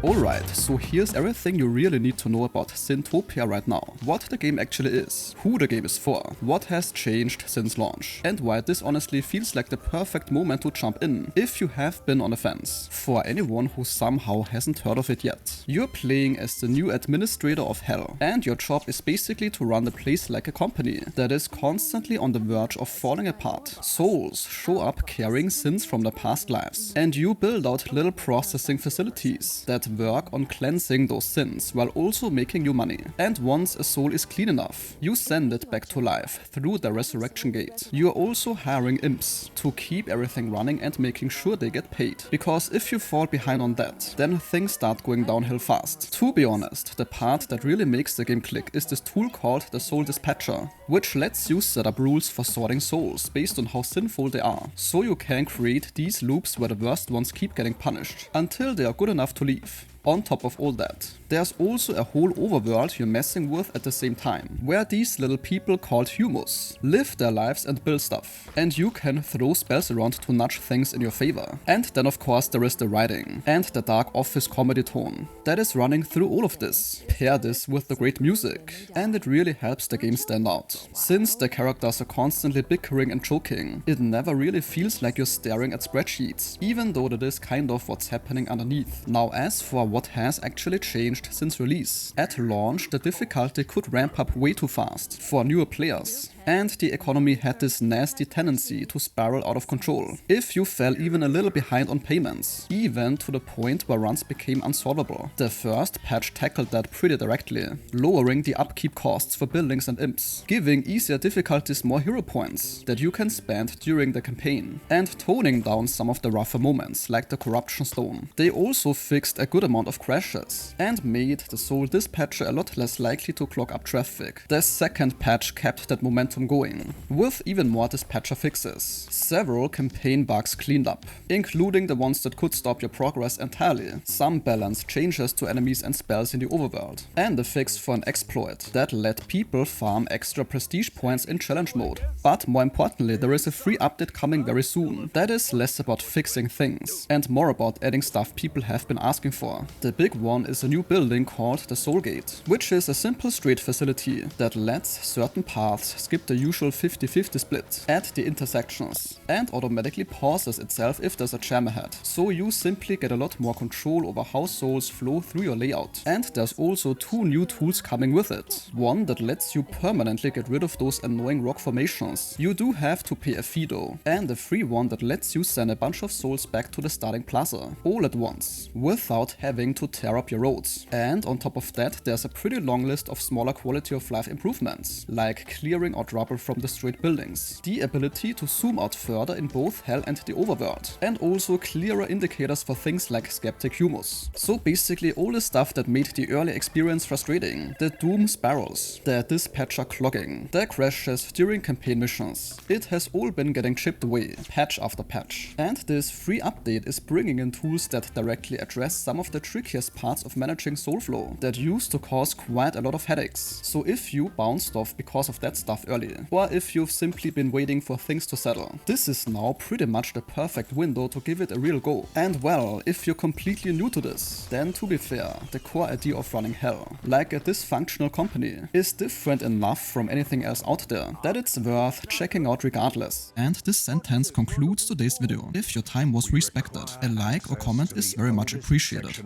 Alright, so here's everything you really need to know about Sintopia right now. What the game actually is, who the game is for, what has changed since launch, and why this honestly feels like the perfect moment to jump in if you have been on the fence. For anyone who somehow hasn't heard of it yet. You're playing as the new administrator of Hell, and your job is basically to run the place like a company that is constantly on the verge of falling apart. Souls show up carrying sins from their past lives, and you build out little processing facilities that work on cleansing those sins while also making you money. And once a soul is clean enough, you send it back to life through the resurrection gate. You are also hiring imps to keep everything running and making sure they get paid, because if you fall behind on that, then things start going downhill fast. To be honest, the part that really makes the game click is this tool called the Soul Dispatcher, which lets you set up rules for sorting souls based on how sinful they are, so you can create these loops where the worst ones keep getting punished until they are good enough to leave. On top of all that, there's also a whole overworld you're messing with at the same time, where these little people called humus live their lives and build stuff, and you can throw spells around to nudge things in your favor. And then of course there is the writing and the dark office comedy tone that is running through all of this. Pair this with the great music, and it really helps the game stand out. Since the characters are constantly bickering and joking, it never really feels like you're staring at spreadsheets, even though that is kind of what's happening underneath. Now, as for what has actually changed since release. At launch, the difficulty could ramp up way too fast for newer players, and the economy had this nasty tendency to spiral out of control if you fell even a little behind on payments, even to the point where runs became unsolvable. The first patch tackled that pretty directly, lowering the upkeep costs for buildings and imps, giving easier difficulties more hero points that you can spend during the campaign, and toning down some of the rougher moments like the corruption stone. They also fixed a good amount of crashes and made the Soul Dispatcher a lot less likely to clog up traffic. The second patch kept that momentum going, with even more dispatcher fixes. Several campaign bugs cleaned up, including the ones that could stop your progress entirely, some balance changes to enemies and spells in the overworld, and a fix for an exploit that let people farm extra prestige points in challenge mode. But more importantly, there is a free update coming very soon that is less about fixing things and more about adding stuff people have been asking for. The big one is a new building called the Soulgate, which is a simple straight facility that lets certain paths skip the usual 50-50 split at the intersections and automatically pauses itself if there's a jam ahead, so you simply get a lot more control over how souls flow through your layout. And there's also two new tools coming with it. One that lets you permanently get rid of those annoying rock formations. You do have to pay a fee though, and a free one that lets you send a bunch of souls back to the starting plaza all at once, without having to tear up your roads. And on top of that, there's a pretty long list of smaller quality of life improvements, like clearing out rubble from destroyed buildings, the ability to zoom out further in both Hell and the Overworld, and also clearer indicators for things like skeptic humus. So basically all the stuff that made the early experience frustrating, the doom spirals, the dispatcher clogging, the crashes during campaign missions, it has all been getting chipped away, patch after patch. And this free update is bringing in tools that directly address some of the trickiest parts of managing soul flow that used to cause quite a lot of headaches. So if you bounced off because of that stuff early, or if you've simply been waiting for things to settle, this is now pretty much the perfect window to give it a real go. And well, if you're completely new to this, then to be fair, the core idea of running Hell, like a dysfunctional company, is different enough from anything else out there that it's worth checking out regardless. And this sentence concludes today's video. If your time was respected, a like or comment is very much appreciated.